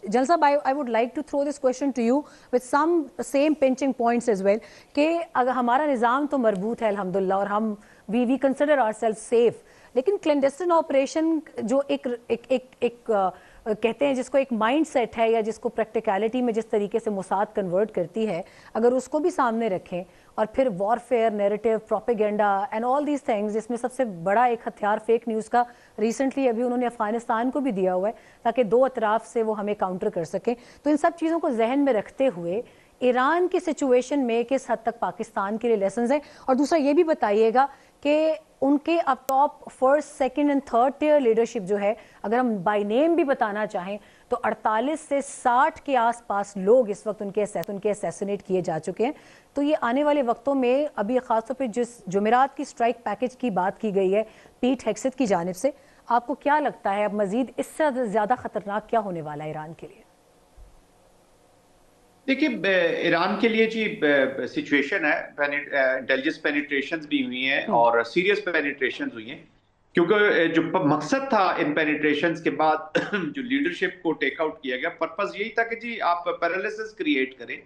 General साहब, I would like to throw this question to you with some same pinching points as well, कि अगर हमारा निज़ाम तो मरबूत है अल्हम्दुलिल्लाह और हम वी कंसिडर आवरसेल्व्स सेफ, लेकिन क्लैंडस्टाइन ऑपरेशन जो एक कहते हैं जिसको एक माइंड सेट है या जिसको प्रैक्टिकलिटी में जिस तरीके से मोसाद कन्वर्ट करती है, अगर उसको भी सामने रखें और फिर warfare, narrative, propaganda and all these things, जिसमें सबसे बड़ा एक हथियार फेक न्यूज़ का रिसेंटली अभी उन्होंने अफगानिस्तान को भी दिया हुआ है ताकि दो अतराफ से वो हमें काउंटर कर सकें। तो इन सब चीज़ों को जहन में रखते हुए ईरान की सिचुएशन में किस हद तक पाकिस्तान के लिए लेसन्स हैं, और दूसरा ये भी बताइएगा कि उनके अब top first, second and third tier leadership जो है, अगर हम बाय नेम भी बताना चाहें तो 48 से 60 के आसपास लोग इस वक्त उनके असैसिनेट किए जा चुके हैं। तो ये आने वाले वक्तों में, अभी खासतौर पे जिस जुमेरात की स्ट्राइक पैकेज की बात की गई है पीट हेग्सेथ की जानिब से, आपको क्या लगता है अब मजीद इससे ज़्यादा खतरनाक क्या होने वाला है ईरान के लिए? देखिए, ईरान के लिए जी सिचुएशन है, इंटेलिजेंस पेनिट्रेशंस भी हुई हैं और सीरियस पेनिट्रेशंस हुई हैं, क्योंकि जो मकसद था इन पेनिट्रेशंस के बाद जो लीडरशिप को टेक आउट किया गया, पर्पस यही था कि जी आप पैरालिसिस क्रिएट करें,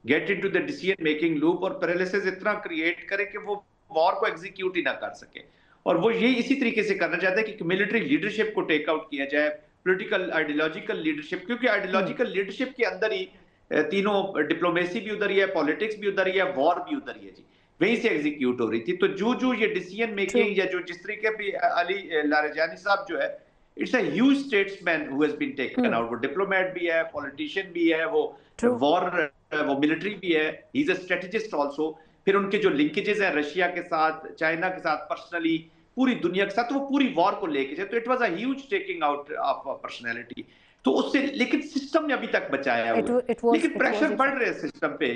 get into the decision making loop, और पैरालिसिस इतना क्रिएट करें कि वो वॉर को एग्जीक्यूट ही ना कर सके। और वो यही इसी तरीके से करना चाहते हैं कि मिलिट्री लीडरशिप को टेक आउट किया जाए, पोलिटिकल आइडियोलॉजिकल लीडरशिप, क्योंकि आइडियोलॉजिकल लीडरशिप के अंदर ही तीनों, डिप्लोमेसी भी उधर ही है, पॉलिटिक्स भी उधर ही है, वॉर भी उधर ही है जी, वहीं से एग्जीक्यूट हो रही थी। तो जो ये डिसीजन मेकिंग या जो जिस तरीके पे अली लारेजानी साहब जो है, it's a huge statesman who has been taken out. वो डिप्लोमेट भी है, पॉलिटिशियन भी है, वो वो मिलिट्री भी है, he is a strategist also. फिर उनके जो लिंकेजेस हैं रशिया के साथ, चाइना के साथ, पर्सनली पूरी दुनिया के साथ, वो पूरी वॉर को लेके जाए। तो it was a huge taking out of personality. तो उससे, लेकिन सिस्टम ने अभी तक बचाया हुआ है, लेकिन प्रेशर बढ़ रहे हैं सिस्टम पे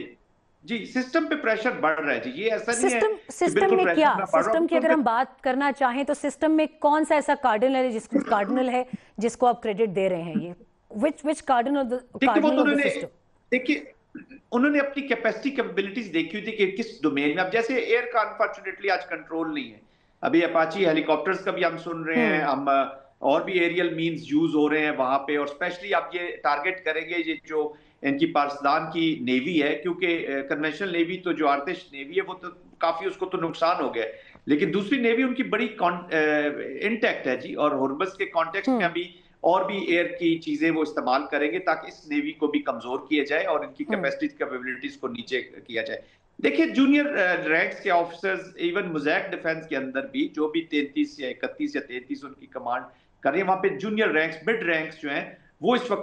जी, सिस्टम पे प्रेशर बढ़ रहा है जी। ये ऐसा नहीं है कि बिल्कुल में प्रेशर क्या ना बढ़ रहा। सिस्टम की अगर हम बात करना चाहें तो सिस्टम में कौन सा ऐसा कार्डिनल है जिसको आप क्रेडिट दे रहे हैं? ये विच कार्डिनल ऑफ द सिस्टम? देखिए, उन्होंने अपनी कैपेसिटी, कैपेबिलिटीज देखी हुई थी कि किस डोमेन में। अब जैसे एयर का अनफॉर्चुनेटली आज कंट्रोल नहीं है, अभी अपाची हेलीकॉप्टर्स का भी हम सुन रहे हैं, हम और भी एरियल मींस यूज हो रहे हैं वहां पे, और स्पेशली आप ये टारगेट करेंगे ये जो इनकी पाकिस्तान की नेवी है, क्योंकि कन्वेंशनल नेवी तो जो आर्टिश नेवी है वो तो काफी, उसको तो नुकसान हो गया, लेकिन दूसरी नेवी उनकी बड़ी इंटैक्ट है जी। और हॉर्मस के कॉन्टेक्स्ट में अभी और भी एयर की चीजें वो इस्तेमाल करेंगे ताकि इस नेवी को भी कमजोर किया जाए और इनकी कैपेसिटीज, कैपेबिलिटीज को नीचे किया जाए। देखिए, जूनियर रैंक्स के ऑफिसर्स, इवन मुजैक डिफेंस के अंदर भी जो भी 33 या 31 या 33 उनकी कमांड कर रही है, वहां पे जूनियर रैंक्स, मिड रैंक्स जो हैं, वो इस वक्त